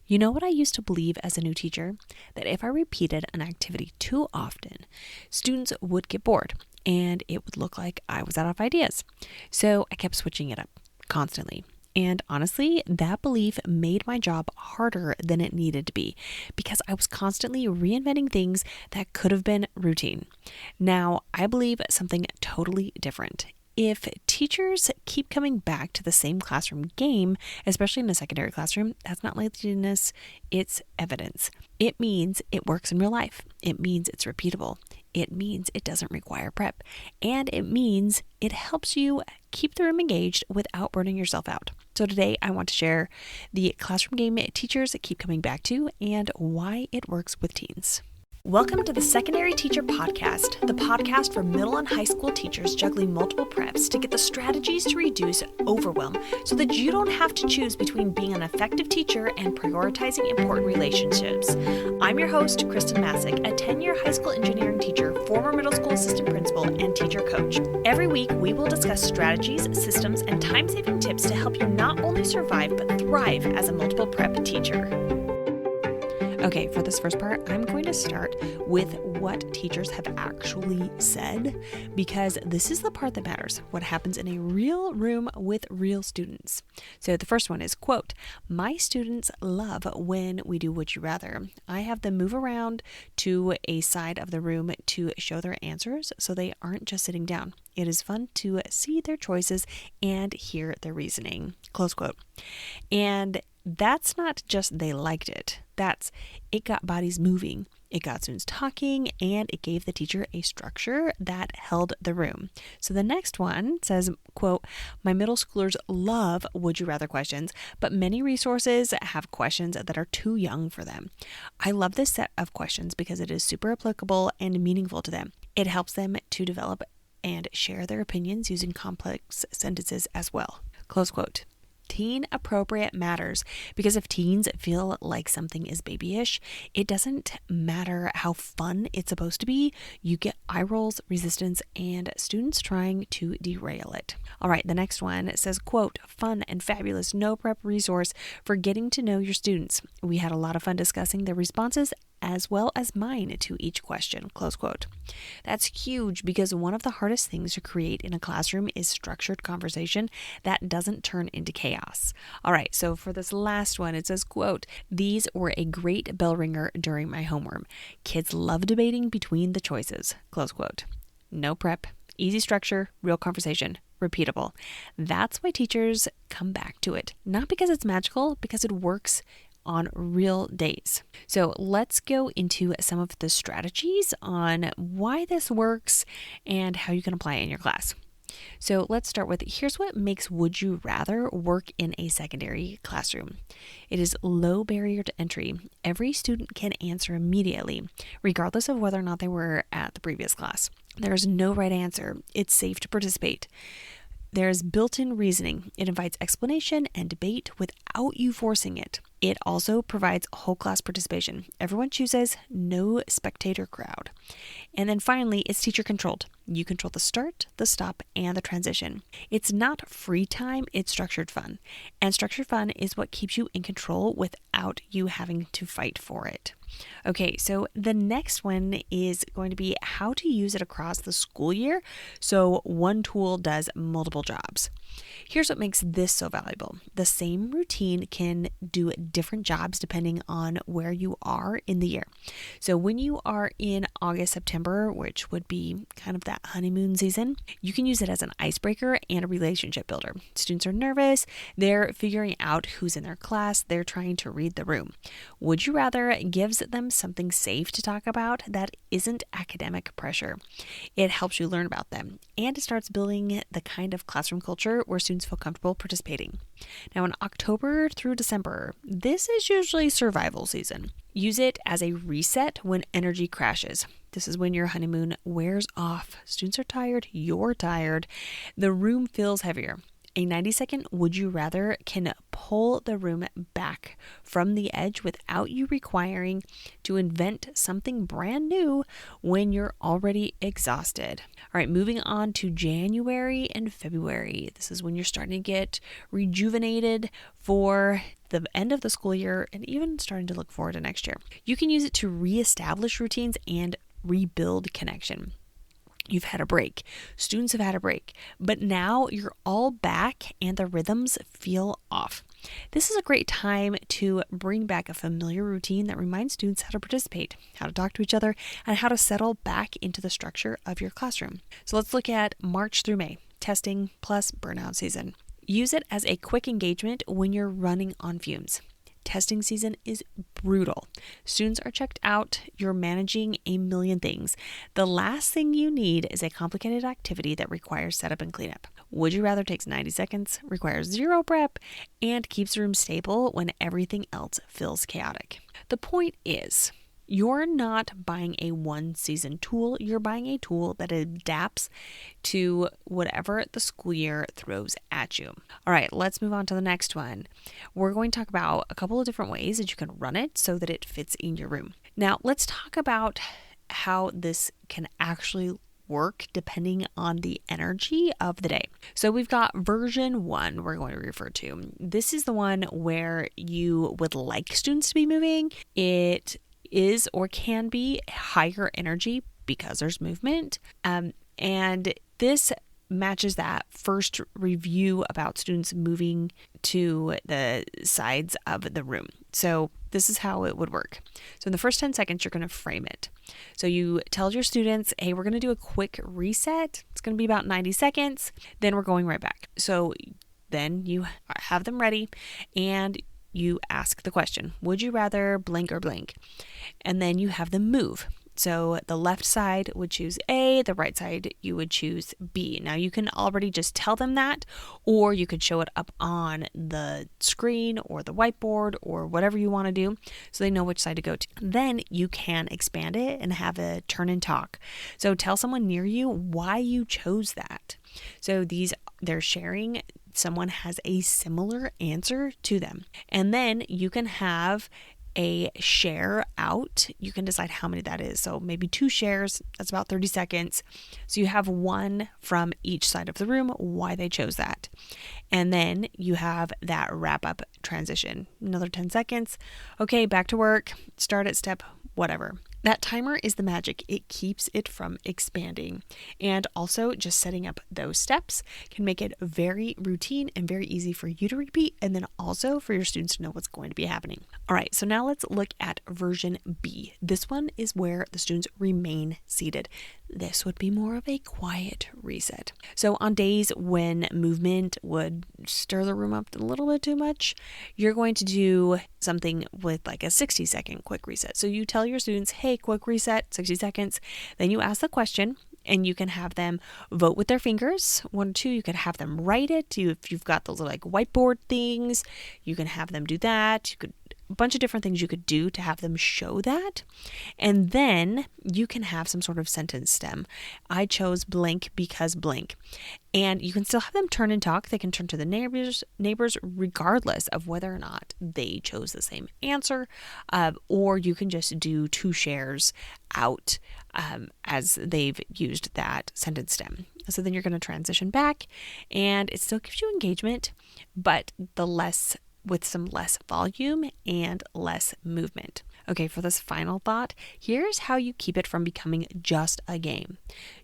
You know what I used to believe as a new teacher? That if I repeated an activity too often, students would get bored and it would look like I was out of ideas. So I kept switching it up constantly. And honestly, that belief made my job harder than it needed to be because I was constantly reinventing things that could have been routine. Now, I believe something totally different. If teachers keep coming back to the same classroom game, especially in a secondary classroom, that's not laziness, it's evidence. It means it works in real life. It means it's repeatable. It means it doesn't require prep. And it means it helps you keep the room engaged without burning yourself out. So today I want to share the classroom game teachers keep coming back to and why it works with teens. Welcome to the Secondary Teacher Podcast, the podcast for middle and high school teachers juggling multiple preps to get the strategies to reduce overwhelm so that you don't have to choose between being an effective teacher and prioritizing important relationships. I'm your host, Khristen Massic, a 10-year high school engineering teacher, former middle school assistant principal, and teacher coach. Every week, we will discuss strategies, systems, and time-saving tips to help you not only survive but thrive as a multiple prep teacher. Okay, for this first part, I'm going to start with what teachers have actually said because this is the part that matters, what happens in a real room with real students. So the first one is, quote, "My students love when we do Would You Rather. I have them move around to a side of the room to show their answers so they aren't just sitting down. It is fun to see their choices and hear their reasoning," close quote. And that's not just they liked it. It got bodies moving, it got students talking, and it gave the teacher a structure that held the room. So the next one says, quote, "My middle schoolers love Would You Rather questions, but many resources have questions that are too young for them. I love this set of questions because it is super applicable and meaningful to them. It helps them to develop and share their opinions using complex sentences as well," close quote. Teen appropriate matters because if teens feel like something is babyish, it doesn't matter how fun it's supposed to be. You get eye rolls, resistance, and students trying to derail it. All right, the next one says, quote, "Fun and fabulous no prep resource for getting to know your students. We had a lot of fun discussing their responses as well as mine to each question," close quote. That's huge because one of the hardest things to create in a classroom is structured conversation that doesn't turn into chaos. All right, so for this last one, it says, quote, "These were a great bell ringer during my homeroom. Kids love debating between the choices," close quote. No prep, easy structure, real conversation, repeatable. That's why teachers come back to it. Not because it's magical, because it works on real days. So let's go into some of the strategies on why this works and how you can apply it in your class. So let's start with, here's what makes Would You Rather work in a secondary classroom. It is low barrier to entry. Every student can answer immediately, regardless of whether or not they were at the previous class. There's no right answer. It's safe to participate. There's built-in reasoning. It invites explanation and debate without you forcing it. It also provides whole class participation. Everyone chooses, no spectator crowd. And then finally, it's teacher controlled. You control the start, the stop, and the transition. It's not free time, it's structured fun. And structured fun is what keeps you in control without you having to fight for it. Okay, so the next one is going to be how to use it across the school year so one tool does multiple jobs. Here's what makes this so valuable. The same routine can do different jobs depending on where you are in the year. So when you are in August, September, which would be kind of that honeymoon season, you can use it as an icebreaker and a relationship builder. Students are nervous. They're figuring out who's in their class. They're trying to read the room. Would You Rather gives them something safe to talk about that isn't academic pressure. It helps you learn about them, and it starts building the kind of classroom culture where students feel comfortable participating. Now, in October through December, this is usually survival season. Use it as a reset when energy crashes. This is when your honeymoon wears off. Students are tired, you're tired, the room feels heavier. A 90-second would you rather can pull the room back from the edge without you requiring to invent something brand new when you're already exhausted. All right, moving on to January and February. This is when you're starting to get rejuvenated for the end of the school year and even starting to look forward to next year. You can use it to reestablish routines and rebuild connection. You've had a break. Students have had a break, but now you're all back and the rhythms feel off. This is a great time to bring back a familiar routine that reminds students how to participate, how to talk to each other, and how to settle back into the structure of your classroom. So let's look at March through May, testing plus burnout season. Use it as a quick engagement when you're running on fumes. Testing season is brutal. Students are checked out. You're managing a million things. The last thing you need is a complicated activity that requires setup and cleanup. Would you rather takes 90 seconds, requires zero prep, and keeps the room stable when everything else feels chaotic. The point is, you're not buying a one-season tool. You're buying a tool that adapts to whatever the school year throws at you. All right, let's move on to the next one. We're going to talk about a couple of different ways that you can run it so that it fits in your room. Now, let's talk about how this can actually work depending on the energy of the day. So we've got version 1 we're going to refer to. This is the one where you would like students to be moving. It is or can be higher energy because there's movement. And this matches that first review about students moving to the sides of the room. So this is how it would work. So in the first 10 seconds, you're going to frame it. So you tell your students, hey, we're going to do a quick reset. It's going to be about 90 seconds. Then we're going right back. So then you have them ready and you ask the question, would you rather blank or blank? And then you have them move. So the left side would choose A, the right side you would choose B. Now you can already just tell them that, or you could show it up on the screen or the whiteboard or whatever you want to do so they know which side to go to. Then you can expand it and have a turn and talk. So tell someone near you why you chose that. So they're sharing, someone has a similar answer to them. And then you can have a share out. You can decide how many that is. So maybe 2 shares, that's about 30 seconds. So you have one from each side of the room, why they chose that. And then you have that wrap up transition, another 10 seconds. Okay, back to work, start at step, whatever. That timer is the magic. It keeps it from expanding. And also just setting up those steps can make it very routine and very easy for you to repeat, and then also for your students to know what's going to be happening. All right, so now let's look at version B. This one is where the students remain seated. This would be more of a quiet reset. So on days when movement would stir the room up a little bit too much, you're going to do something with like a 60-second quick reset. So you tell your students, hey, quick reset, 60 seconds. Then you ask the question and you can have them vote with their fingers. 1 or 2, you could have them write it. If you've got those like whiteboard things, you can have them do that. You could a bunch of different things you could do to have them show that. And then you can have some sort of sentence stem. I chose blank because blank. And you can still have them turn and talk. They can turn to the neighbors regardless of whether or not they chose the same answer. Or you can just do 2 shares out as they've used that sentence stem. So then you're going to transition back and it still gives you engagement, but with some less volume and less movement. Okay, for this final thought, here's how you keep it from becoming just a game.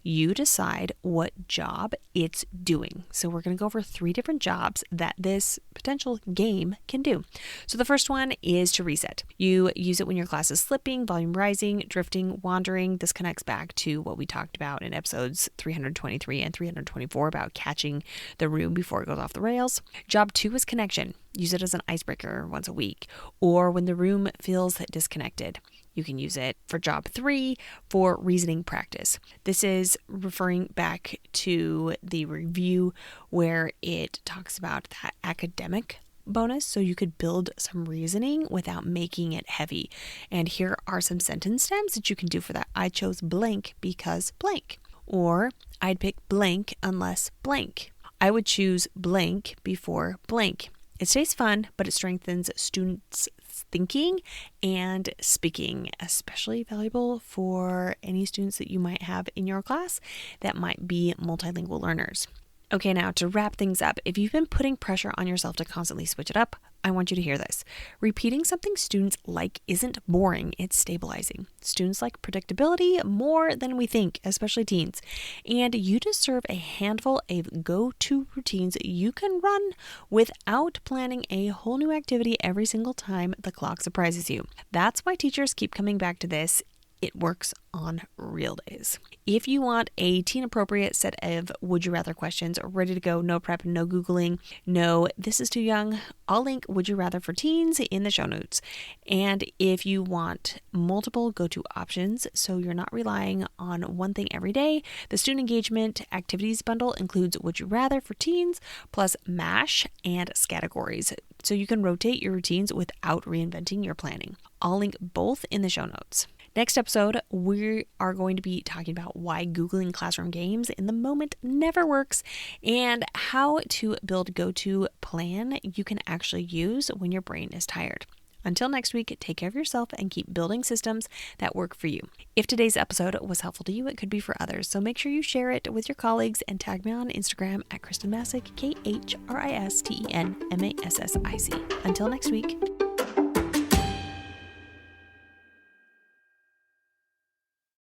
You decide what job it's doing. So we're going to go over 3 different jobs that this potential game can do. So the first one is to reset. You use it when your class is slipping, volume rising, drifting, wandering. This connects back to what we talked about in episodes 323 and 324 about catching the room before it goes off the rails. Job 2 is connection. Use it as an icebreaker once a week, or when the room feels disconnected. You can use it for job 3 for reasoning practice. This is referring back to the review where it talks about that academic bonus, so you could build some reasoning without making it heavy. And here are some sentence stems that you can do for that. I chose blank because blank, or I'd pick blank unless blank. I would choose blank before blank. It stays fun, but it strengthens students' thinking and speaking, especially valuable for any students that you might have in your class that might be multilingual learners. Okay, now to wrap things up, if you've been putting pressure on yourself to constantly switch it up, I want you to hear this. Repeating something students like isn't boring, it's stabilizing. Students like predictability more than we think, especially teens. And you deserve a handful of go-to routines you can run without planning a whole new activity every single time the clock surprises you. That's why teachers keep coming back to this. It works on real days. If you want a teen-appropriate set of would you rather questions ready to go, no prep, no Googling, no this is too young, I'll link would you rather for teens in the show notes. And if you want multiple go-to options so you're not relying on one thing every day, the student engagement activities bundle includes would you rather for teens plus MASH and categories, so you can rotate your routines without reinventing your planning. I'll link both in the show notes. Next episode, we are going to be talking about why Googling classroom games in the moment never works and how to build a go-to plan you can actually use when your brain is tired. Until next week, take care of yourself and keep building systems that work for you. If today's episode was helpful to you, it could be for others. So make sure you share it with your colleagues and tag me on Instagram at Khristen Massic, KHRISTENMASSIC. Until next week.